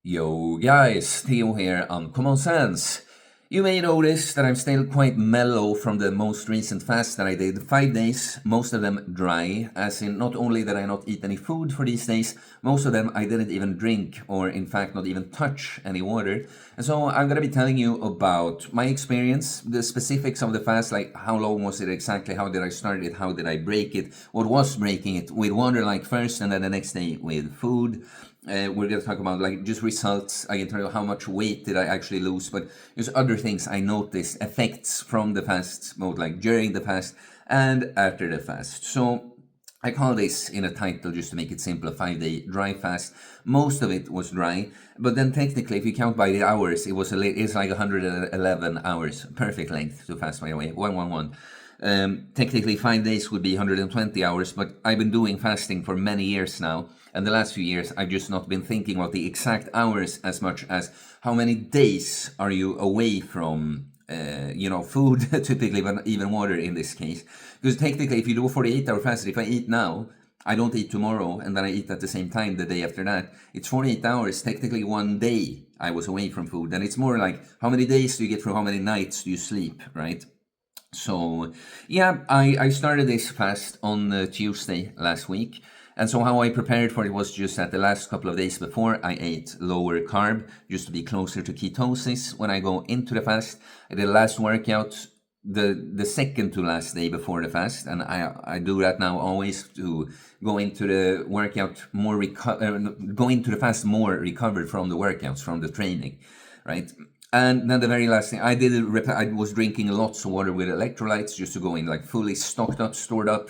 Yo guys, Theo here on Common Sense. You may notice that I'm still quite mellow from the most recent fast that I did. 5 days, most of them dry, as in not only did I not eat any food for these days, most of them I didn't even drink, or in fact not even touch any water. And so I'm gonna be telling you about my experience, the specifics of the fast, like how long was it exactly, how did I start it, how did I break it, what was breaking it with water like first, and then the next day with food. We're going to talk about like just results. I can tell you how much weight did I actually lose, but there's other things I noticed, effects from the fast, both like during the fast and after the fast. So I call this in a title just to make it simple, a 5-day dry fast. Most of it was dry, but then technically, if you count by the hours, it's like 111 hours, perfect length to fast, by the way, 111. Technically 5 days would be 120 hours, but I've been doing fasting for many years now, and the last few years I've just not been thinking about the exact hours as much as how many days are you away from food, typically, but even water in this case. Because technically, if you do a 48-hour fast, if I eat now, I don't eat tomorrow, and then I eat at the same time the day after that. It's 48 hours, technically 1 day I was away from food. And it's more like, how many days do you get through, how many nights do you sleep, right? So, yeah, I started this fast on Tuesday last week. And so how I prepared for it was just that the last couple of days before I ate lower carb, just to be closer to ketosis when I go into the fast. I did the last workout the second to last day before the fast, and I do that now always to go into the workout go into the fast more recovered from the workouts, from the training, right? And then the very last thing I did, I was drinking lots of water with electrolytes just to go in like fully stocked up, stored up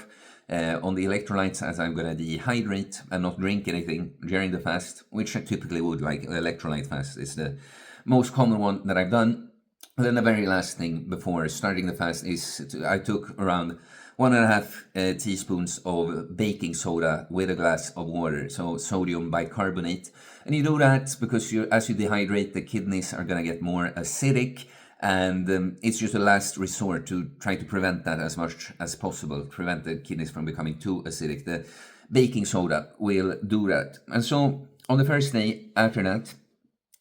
on the electrolytes, as I'm going to dehydrate and not drink anything during the fast, which I typically would. Like electrolyte fast is the most common one that I've done. And then the very last thing before starting the fast is I took around 1.5 teaspoons of baking soda with a glass of water, so sodium bicarbonate. And you do that because as you dehydrate, the kidneys are going to get more acidic, and it's just a last resort to try to prevent that as much as possible, prevent the kidneys from becoming too acidic. The baking soda will do that. And so on the first day after that,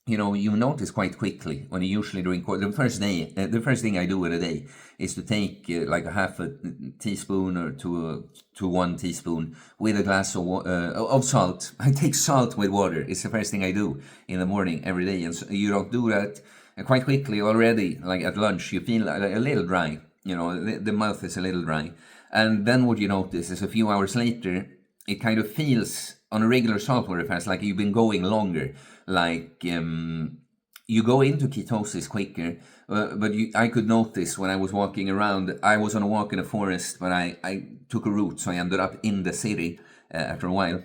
you notice quite quickly when you usually drink the first day. The first thing I do in a day is to take like a half a teaspoon or to 1 teaspoon with a glass of salt. I take salt with water. It's the first thing I do in the morning every day, and so you don't do that quite quickly already. Like at lunch, you feel a little dry. The mouth is a little dry, and then what you notice is a few hours later, it kind of feels on a regular saltwater fast like you've been going longer, like you go into ketosis quicker, but I could notice when I was walking around. I was on a walk in a forest, but I took a route, so I ended up in the city after a while,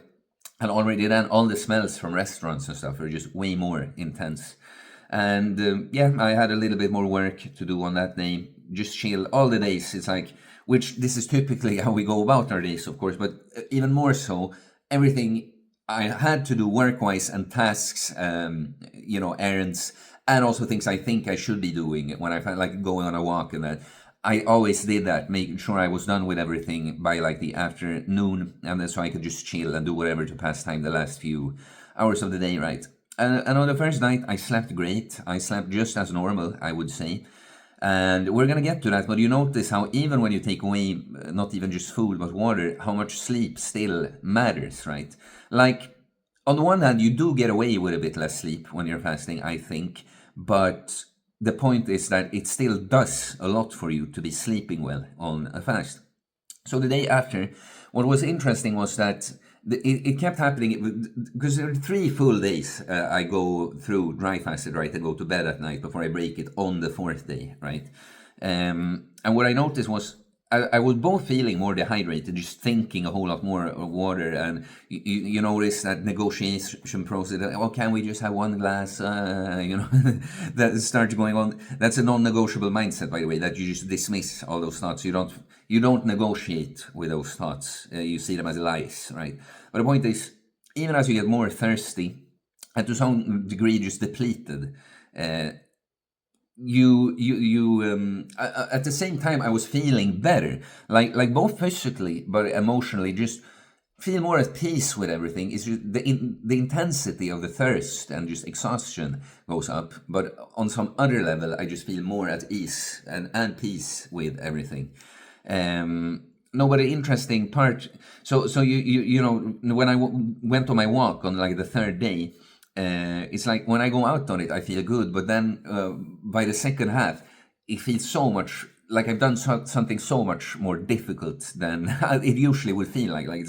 and already then all the smells from restaurants and stuff are just way more intense. And yeah, I had a little bit more work to do on that day, just chill all the days. It's like, which this is typically how we go about our days, of course, but even more so, everything I had to do work-wise and tasks, errands, and also things I think I should be doing when I felt like going on a walk and that. I always did that, making sure I was done with everything by like the afternoon, and then so I could just chill and do whatever to pass time the last few hours of the day, right? And on the first night, I slept great. I slept just as normal, I would say. And we're going to get to that, but you notice how even when you take away not even just food but water, how much sleep still matters, right? Like, on the one hand, you do get away with a bit less sleep when you're fasting, I think, but the point is that it still does a lot for you to be sleeping well on a fast. So the day after, what was interesting was that it kept happening because there are 3 full days I go through dry fasted, right? I go to bed at night before I break it on the 4th day, right? And what I noticed was I was both feeling more dehydrated, just thinking a whole lot more of water, and you notice that negotiation process. Oh, can we just have 1 glass? That starts going on. That's a non-negotiable mindset, by the way. That you just dismiss all those thoughts. You don't negotiate with those thoughts. You see them as lies, right? But the point is, even as you get more thirsty, and to some degree just depleted, at the same time I was feeling better, like both physically but emotionally, just feel more at peace with everything. It's just the intensity of the thirst and just exhaustion goes up. But on some other level, I just feel more at ease and peace with everything. No, but the interesting part. So you know, when I went on my walk on like the third day, it's like when I go out on it, I feel good. But then by the second half, it feels so much like I've done something so much more difficult than it usually would feel like. Like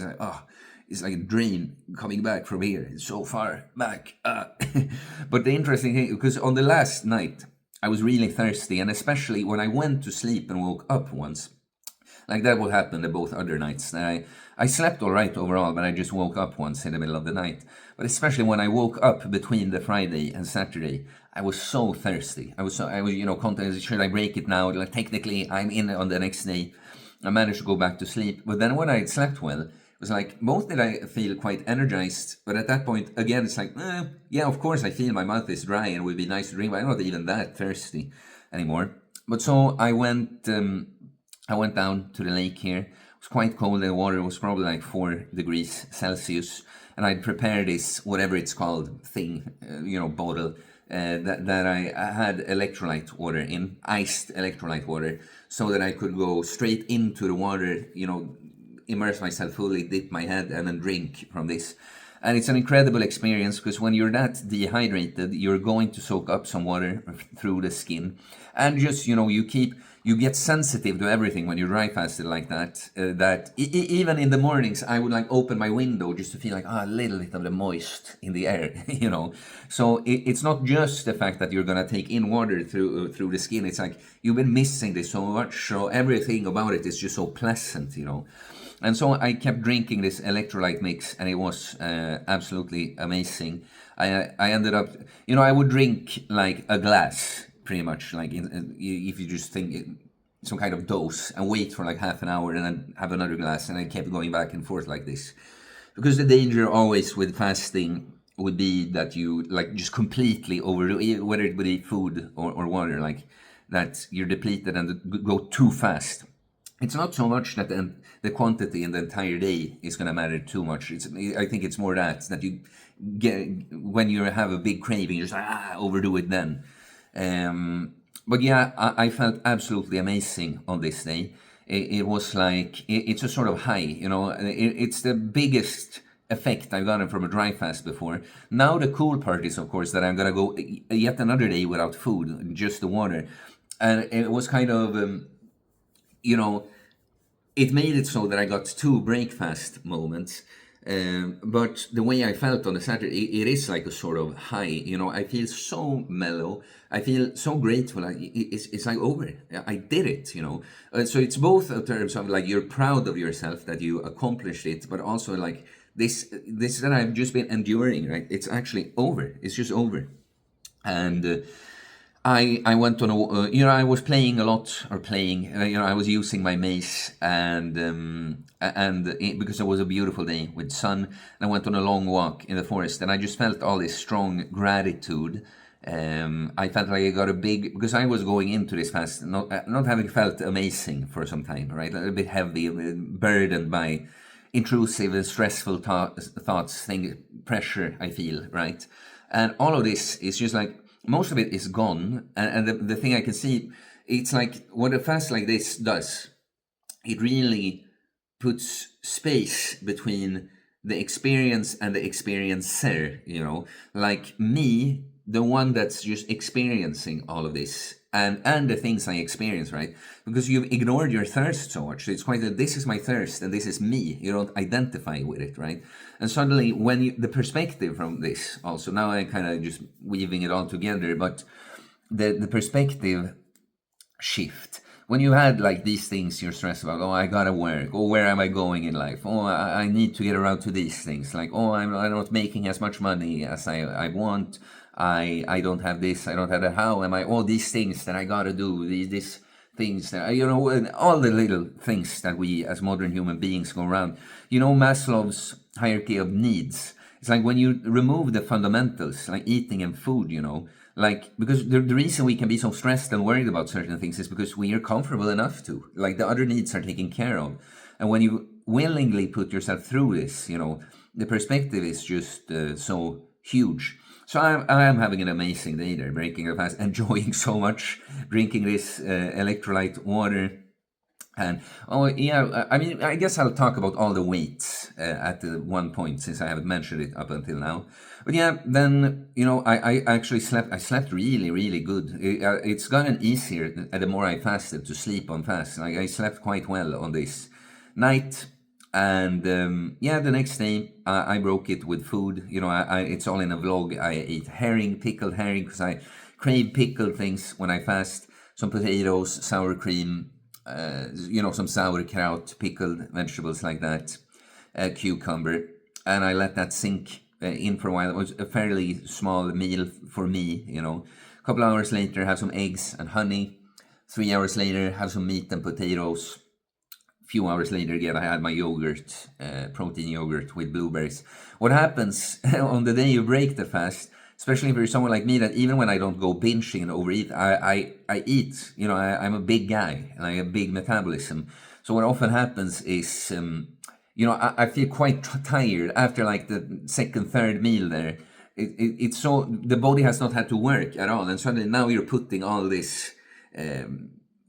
it's like a dream coming back from here. It's so far back. But the interesting thing, because on the last night, I was really thirsty, and especially when I went to sleep and woke up once. Like that will happen the both other nights. I slept all right overall, but I just woke up once in the middle of the night. But especially when I woke up between the Friday and Saturday, I was so thirsty. I was contemplating, should I break it now? Like technically, I'm in on the next day. I managed to go back to sleep, but then when I had slept well, it was like both did I feel quite energized, but at that point again, it's like, yeah, of course I feel my mouth is dry and it would be nice to drink, but I'm not even that thirsty anymore. But so I went down to the lake here. It was quite cold. The water was probably like 4 degrees Celsius. And I'd prepared this, whatever it's called, thing, bottle, that I had electrolyte water in, iced electrolyte water, so that I could go straight into the water, immerse myself fully, dip my head, and then drink from this. And it's an incredible experience because when you're that dehydrated, you're going to soak up some water through the skin. And just, you get sensitive to everything when you dry fasted like that. Even in the mornings, I would like open my window just to feel like a little bit of the moist in the air, So it's not just the fact that you're going to take in water through the skin. It's like you've been missing this so much. So everything about it is just so pleasant, And so I kept drinking this electrolyte mix, and it was absolutely amazing. I ended up, I would drink like a glass, pretty much, like if you just think some kind of dose, and wait for like half an hour, and then have another glass, and I kept going back and forth like this. Because the danger always with fasting would be that you like just completely overdo it, whether it would be food or water, like that you're depleted and go too fast. It's not so much that the quantity in the entire day is going to matter too much. I think it's more that you get when you have a big craving, you just overdo it then. But yeah, I felt absolutely amazing on this day. It was like it's a sort of high, It's the biggest effect I've gotten from a dry fast before. Now the cool part is, of course, that I'm gonna go yet another day without food, just the water, and it was kind of. It made it so that I got 2 breakfast moments. But the way I felt on the Saturday, it is like a sort of high. I feel so mellow. I feel so grateful. It's like over. I did it. So it's both in terms of like you're proud of yourself that you accomplished it, but also like this that I've just been enduring. Right? It's actually over. It's just over, and. I went on I was playing a lot, I was using my mace, and because it was a beautiful day with sun, and I went on a long walk in the forest, and I just felt all this strong gratitude. I felt like I got because I was going into this fast, not having felt amazing for some time, right? A little bit heavy, burdened by intrusive and stressful thoughts, pressure I feel, right? And all of this is just like, most of it is gone, and the thing I can see, it's like what a fast like this does, it really puts space between the experience and the experiencer, like me, the one that's just experiencing all of this, and the things I experience, right? Because you've ignored your thirst so much. So it's quite that this is my thirst and this is me. You don't identify with it, right? And suddenly, the perspective from this also, now I'm kind of just weaving it all together, but the perspective shift. When you had like these things you're stressed about, I gotta work, where am I going in life? I need to get around to these things, like, I'm not making as much money as I want. I don't have this, I don't have that. How am I? All these things that I gotta do, these things that, all the little things that we as modern human beings go around. Maslow's hierarchy of needs. It's like when you remove the fundamentals, like eating and food, like, because the reason we can be so stressed and worried about certain things is because we are comfortable enough to, like, the other needs are taken care of. And when you willingly put yourself through this, the perspective is just so huge. So I'm having an amazing day there, breaking a fast, enjoying so much, drinking this electrolyte water. And oh yeah, I mean, I guess I'll talk about all the weights at the one point, since I haven't mentioned it up until now. But yeah, then I actually slept. I slept really, really good. It's gotten easier the more I fasted to sleep on fast. Like, I slept quite well on this night. And yeah, the next day I broke it with food. It's all in a vlog. I ate herring, pickled herring, because I crave pickled things when I fast. Some potatoes, sour cream, some sauerkraut, pickled vegetables like that, cucumber, and I let that sink in for a while. It was a fairly small meal for me. A couple hours later, have some eggs and honey. 3 hours later, have some meat and potatoes. Few hours later, again, I had my yogurt, protein yogurt with blueberries. What happens on the day you break the fast, especially if you're someone like me, that even when I don't go binging and overeat, I eat. I'm a big guy and I have big metabolism. So what often happens is, I feel quite tired after like the second, third meal there. It's so, the body has not had to work at all, and suddenly now you're putting all this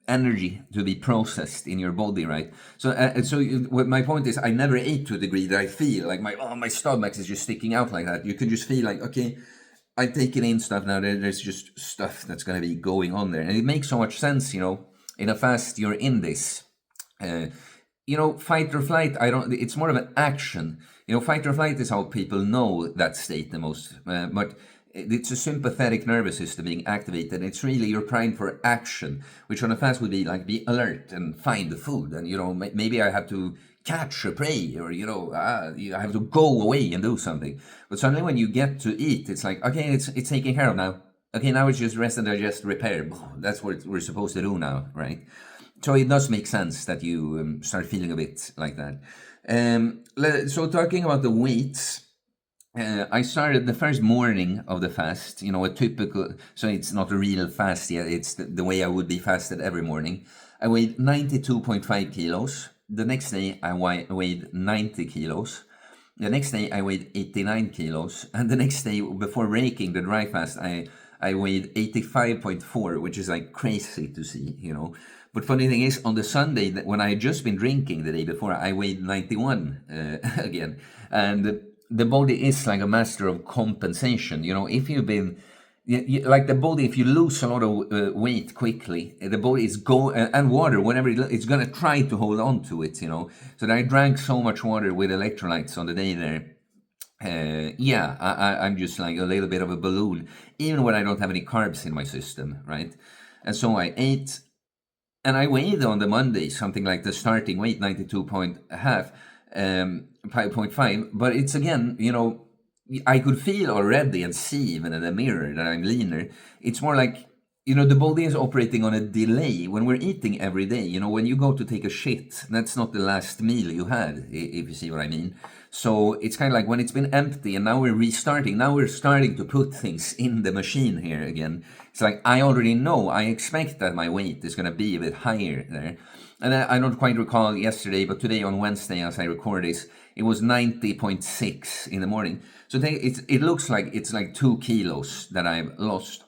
energy to be processed in your body, right? So what my point is, I never ate to a degree that I feel like my stomach is just sticking out like that. You can just feel like, okay, I take it in stuff now. There's just stuff that's going to be going on there, and it makes so much sense. In a fast, you're in this. Fight or flight. It's more of an action. Fight or flight is how people know that state the most. But it's a sympathetic nervous system being activated. It's really you're primed for action, which on a fast would be like be alert and find the food, and maybe I have to catch a prey, or I have to go away and do something. But suddenly when you get to eat, it's like, okay, it's taken care of now. Okay, now it's just rest and digest, repair. That's what we're supposed to do now, right? So it does make sense that you start feeling a bit like that. So talking about the weights, I started the first morning of the fast, a typical, so it's not a real fast yet, it's the way I would be fasted every morning. I weighed 92.5 kilos. The next day I weighed 90 kilos. The next day I weighed 89 kilos. And the next day, before breaking the dry fast, I weighed 85.4, which is like crazy to see. But funny thing is, on the Sunday, when I had just been drinking the day before, I weighed 91 again. And the body is like a master of compensation. If you've been, like the body, if you lose a lot of weight quickly, the body is and water, whenever it's going to try to hold on to it, So I drank so much water with electrolytes on the day there. I'm just like a little bit of a balloon, even when I don't have any carbs in my system, right? And so I ate, and I weighed on the Monday something like the starting weight, 92.5, 5.5. But it's again, I could feel already and see even in the mirror that I'm leaner. It's more like, the body is operating on a delay. When we're eating every day, when you go to take a shit, that's not the last meal you had, if you see what I mean. So it's kind of like when it's been empty and now we're restarting, now we're starting to put things in the machine here again. It's like, I already know, I expect that my weight is going to be a bit higher there. And I don't quite recall yesterday, but today on Wednesday, as I record this, it was 90.6 in the morning. So it looks like it's like 2 kilos that I've lost.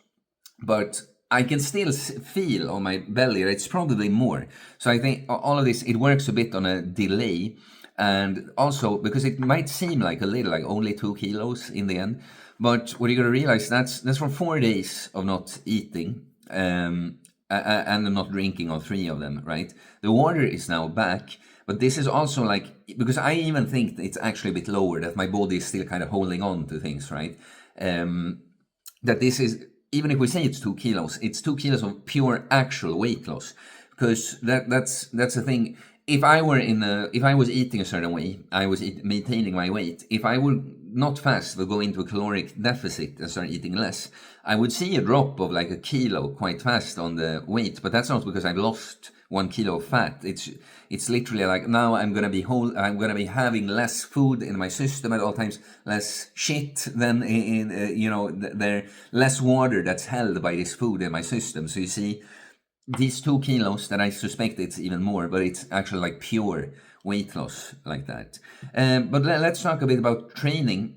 But I can still feel on my belly that it's probably more. So I think all of this, it works a bit on a delay. And also because it might seem like a little, like only 2 kilos in the end. But what you're going to realize, that's for 4 days of not eating. And I'm not drinking on 3 of them, right? The water is now back, but this is also like, because I even think it's actually a bit lower, that my body is still kind of holding on to things, right? That this is, even if we say it's 2 kilos, it's 2 kilos of pure actual weight loss, because that's the thing. If I was eating a certain way, I was maintaining my weight. If I would not fast, but go into a caloric deficit and start eating less, I would see a drop of like a kilo quite fast on the weight. But that's not because I've lost 1 kilo of fat. It's literally like now I'm gonna be having less food in my system at all times, less shit than there less water that's held by this food in my system. So you see, these 2 kilos that I suspect it's even more, but it's actually like pure weight loss like that. But let's talk a bit about training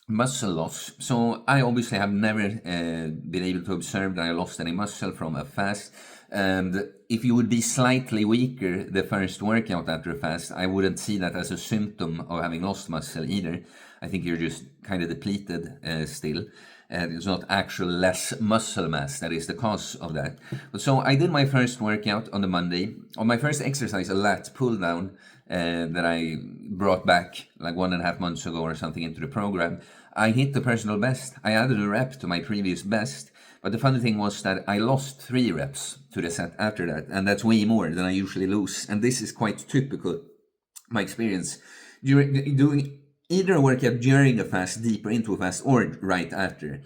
muscle loss. So I obviously have never been able to observe that I lost any muscle from a fast. And if you would be slightly weaker the first workout after a fast, I wouldn't see that as a symptom of having lost muscle either. I think you're just kind of depleted still. It's not actual less muscle mass that is the cause of that. So I did my first workout on the Monday. On my first exercise, a lat pull down that I brought back like 1.5 months ago or something into the program. I hit the personal best. I added a rep to my previous best. But the funny thing was that I lost 3 reps to the set after that. And that's way more than I usually lose. And this is quite typical, my experience. Doing either a workout during a fast, deeper into a fast, or right after.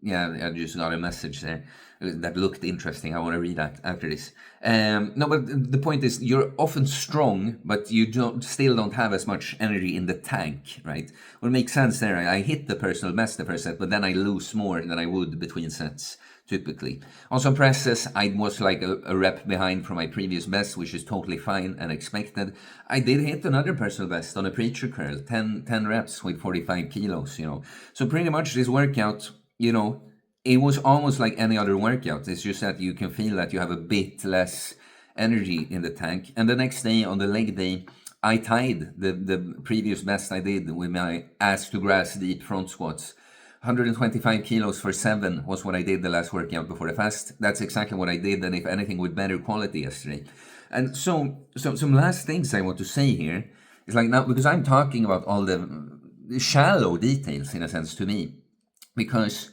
Yeah, I just got a message there that looked interesting. I want to read that after this. No, but the point is, you're often strong, but you still don't have as much energy in the tank, right? Well, it makes sense there. I hit the personal best the first set, but then I lose more than I would between sets, typically. Also, presses, I was like a rep behind from my previous best, which is totally fine and expected. I did hit another personal best on a preacher curl, 10 reps with 45 kilos, So pretty much this workout, it was almost like any other workout. It's just that you can feel that you have a bit less energy in the tank. And the next day, on the leg day, I tied the previous best I did with my ass to grass deep front squats. 125 kilos for 7 was what I did the last workout before the fast. That's exactly what I did, and if anything, with better quality yesterday. And so some last things I want to say here is like now, because I'm talking about all the shallow details in a sense to me, because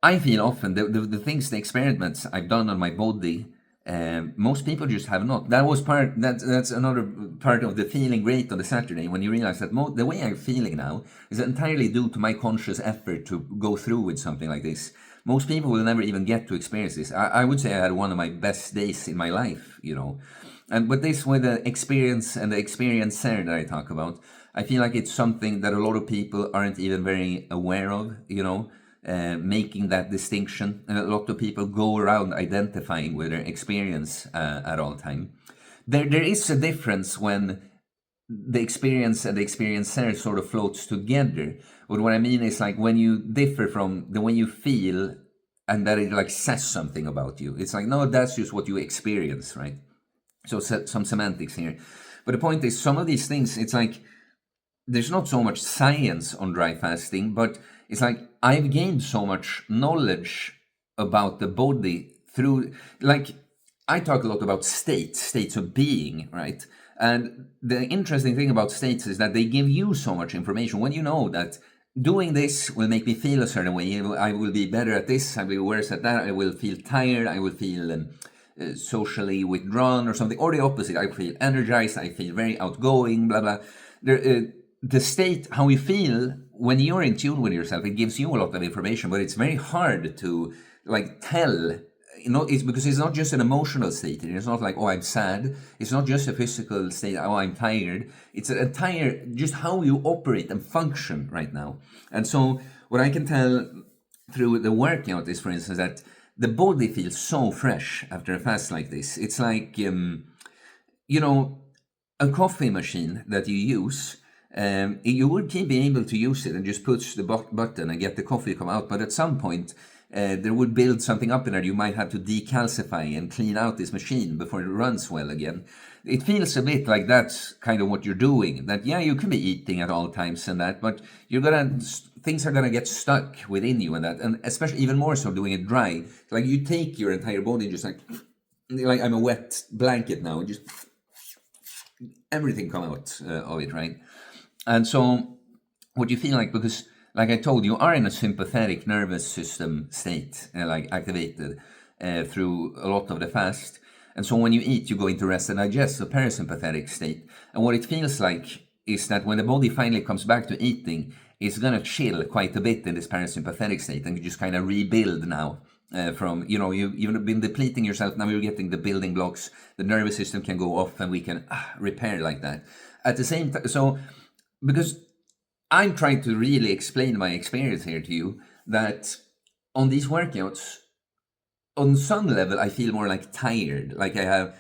I feel often the things, the experiments I've done on my body, most people just have not. That's another part of the feeling great on the Saturday, when you realize that the way I'm feeling now is entirely due to my conscious effort to go through with something like this. Most people will never even get to experience this. I would say I had one of my best days in my life, But this, with the experience and the experiencer that I talk about, I feel like it's something that a lot of people aren't even very aware of, making that distinction. And a lot of people go around identifying with their experience at all time. There is a difference when the experience and the experiencer sort of floats together. But what I mean is, like, when you differ from the way you feel and that it like says something about you. It's like, no, that's just what you experience, right? So some semantics here. But the point is, some of these things, it's like, there's not so much science on dry fasting, but it's like I've gained so much knowledge about the body through, like, I talk a lot about states of being, right? And the interesting thing about states is that they give you so much information. When you know that doing this will make me feel a certain way, I will be better at this, I will be worse at that, I will feel tired, I will feel socially withdrawn or something, or the opposite, I feel energized, I feel very outgoing, blah, blah. The state, how you feel when you're in tune with yourself, it gives you a lot of information, but it's very hard to like tell. It's because it's not just an emotional state. It's not like, oh, I'm sad. It's not just a physical state, oh, I'm tired. It's an entire, just how you operate and function right now. And so what I can tell through the workout is, for instance, that the body feels so fresh after a fast like this. It's like, a coffee machine that you use. You would be able to use it and just push the button and get the coffee to come out. But at some point, there would build something up in there. You might have to decalcify and clean out this machine before it runs well again. It feels a bit like that's kind of what you're doing. That, yeah, you can be eating at all times and that, but things are gonna get stuck within you and that. And especially even more so doing it dry. Like you take your entire body just like I'm a wet blanket now, and just everything come out of it, right? And so what you feel like, because like I told you, are in a sympathetic nervous system state, like activated through a lot of the fast. And so when you eat, you go into rest and digest, a parasympathetic state. And what it feels like is that when the body finally comes back to eating, it's going to chill quite a bit in this parasympathetic state, and you just kind of rebuild now. From, you've been depleting yourself, now you're getting the building blocks, the nervous system can go off and we can repair like that. At the same time, so because I'm trying to really explain my experience here to you, that on these workouts, on some level, I feel more like tired. Like I have,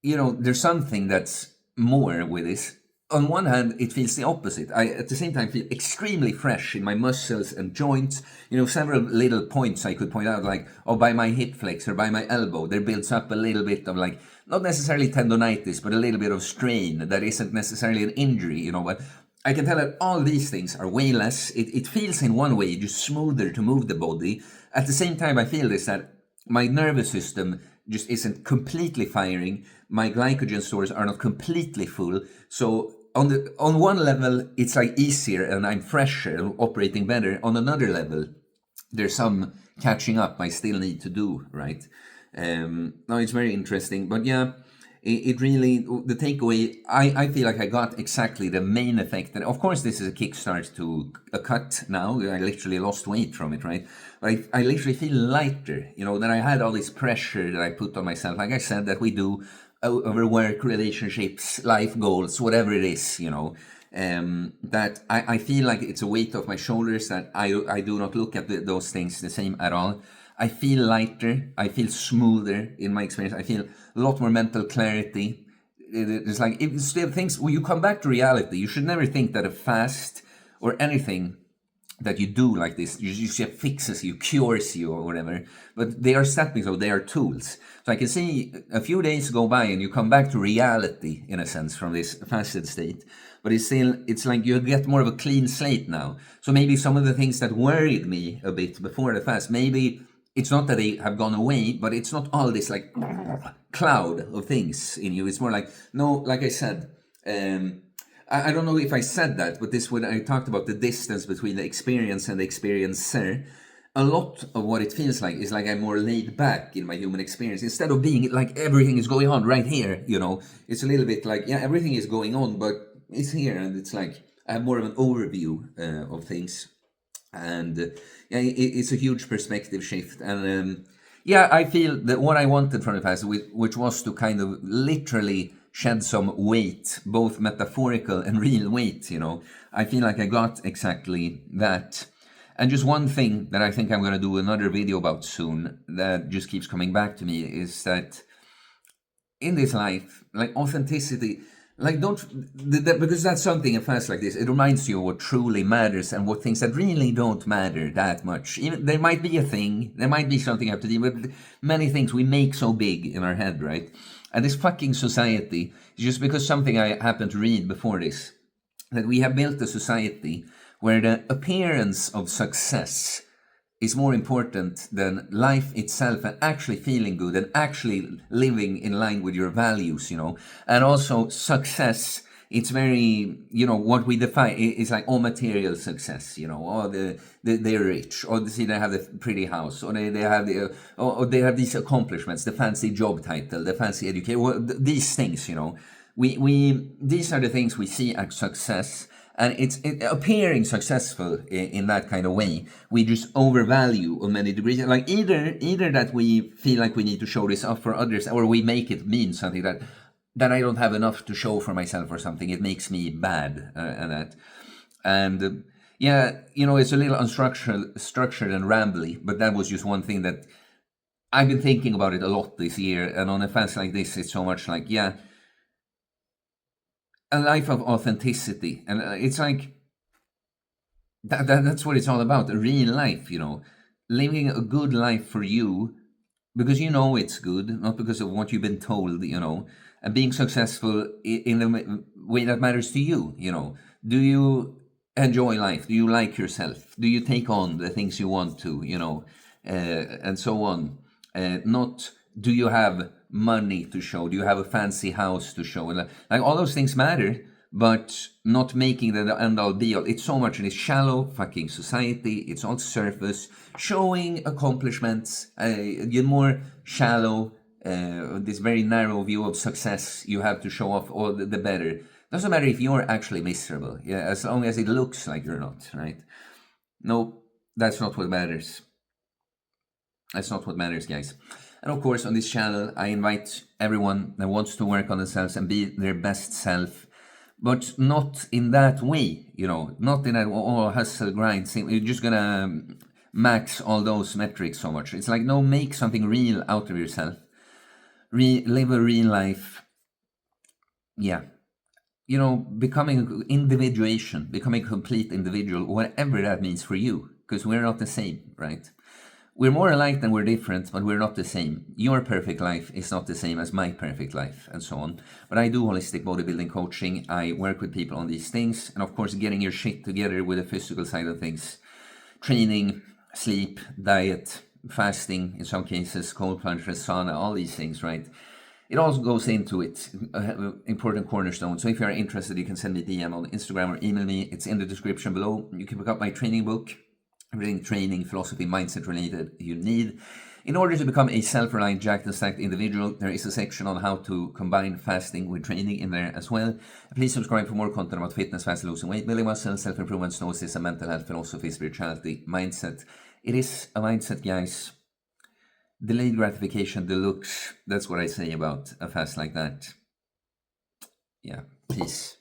there's something that's more with this. On one hand, it feels the opposite. I, at the same time, feel extremely fresh in my muscles and joints. Several little points I could point out, like, oh, by my hip flex or by my elbow, there builds up a little bit of, like, not necessarily tendonitis, but a little bit of strain that isn't necessarily an injury, but I can tell that all these things are way less. It feels in one way just smoother to move the body. At the same time, I feel this, that my nervous system just isn't completely firing. My glycogen stores are not completely full. So on one level, it's like easier and I'm fresher, operating better. On another level, there's some catching up I still need to do, right? No, it's very interesting. But yeah, it really, the takeaway, I feel like I got exactly the main effect. And of course, this is a kickstart to a cut now. I literally lost weight from it, right? But I literally feel lighter, that I had all this pressure that I put on myself. Like I said, that we do over work, relationships, life goals, whatever it is, that I feel like it's a weight off my shoulders, that I do not look at those things the same at all. I feel lighter. I feel smoother in my experience. I feel a lot more mental clarity. It's like, it's still things, when you come back to reality, you should never think that a fast or anything that you do like this, you fixes you, cures you, or whatever. But they are stepping stones, they are tools. So I can see a few days go by and you come back to reality, in a sense, from this fasted state. But it's like you get more of a clean slate now. So maybe some of the things that worried me a bit before the fast, maybe it's not that they have gone away, but it's not all this like cloud of things in you. It's more like, no, like I said, I don't know if I said that, but this when I talked about the distance between the experience and the experiencer, a lot of what it feels like is like I'm more laid back in my human experience. Instead of being like everything is going on right here, it's a little bit like, yeah, everything is going on, but it's here, and it's like I have more of an overview of things. And yeah, it's a huge perspective shift. And yeah, I feel that what I wanted from the past, which was to kind of literally shed some weight, both metaphorical and real weight, I feel like I got exactly that. And just one thing that I think I'm going to do another video about soon, that just keeps coming back to me, is that in this life, like authenticity, like because that's something, a fast like this, it reminds you of what truly matters and what things that really don't matter that much. Even there might be a thing, there might be something you have to do, but many things we make so big in our head, right? And this fucking society is just because something I happened to read before this, that we have built a society where the appearance of success is more important than life itself and actually feeling good and actually living in line with your values, And also success, it's very, what we define is like all material success, or they're rich, or they have the pretty house, or they have or they have these accomplishments, the fancy job title, the fancy education, these things, these are the things we see as success. And it's appearing successful in that kind of way. We just overvalue on many degrees. Like either that we feel like we need to show this off for others, or we make it mean something that I don't have enough to show for myself or something. It makes me bad and that. And yeah, it's a little structured and rambly, but that was just one thing that I've been thinking about it a lot this year. And on a fast like this, it's so much like, yeah, a life of authenticity. And it's like that's what it's all about, a real life, living a good life for you because it's good, not because of what you've been told, and being successful in the way that matters to you. Do you enjoy life? Do you like yourself? Do you take on the things you want to, and so on? Not do you have money to show? Do you have a fancy house to show? Like all those things matter, but not making the end all be all. It's so much in this shallow fucking society. It's all surface, showing accomplishments, more shallow, this very narrow view of success you have to show off, all the better. Doesn't matter if you're actually miserable, as long as it looks like you're not, right? No, that's not what matters. That's not what matters, guys. And of course, on this channel, I invite everyone that wants to work on themselves and be their best self, but not in that way, not in that hustle grind. You're just gonna max all those metrics so much. It's like, no, make something real out of yourself. Live a real life. yeah, becoming individuation, becoming a complete individual, whatever that means for you, because we're not the same, right? We're more alike than we're different, but we're not the same. Your perfect life is not the same as my perfect life, and so on. But I do holistic bodybuilding coaching. I work with people on these things, and of course, getting your shit together with the physical side of things, training, sleep, diet, fasting, in some cases, cold plunges, sauna, all these things, right? It also goes into it, important cornerstone. So if you are interested, you can send me a DM on Instagram or email me. It's in the description below. You can pick up my training book, everything training, philosophy, mindset related you need. In order to become a self-reliant, jacked and stacked individual, there is a section on how to combine fasting with training in there as well. Please subscribe for more content about fitness, fast losing weight, building muscle, self-improvement, stoicism, mental health, philosophy, spirituality, mindset. It is a mindset, guys. Delayed gratification deluxe. That's what I say about a fast like that. Yeah, peace.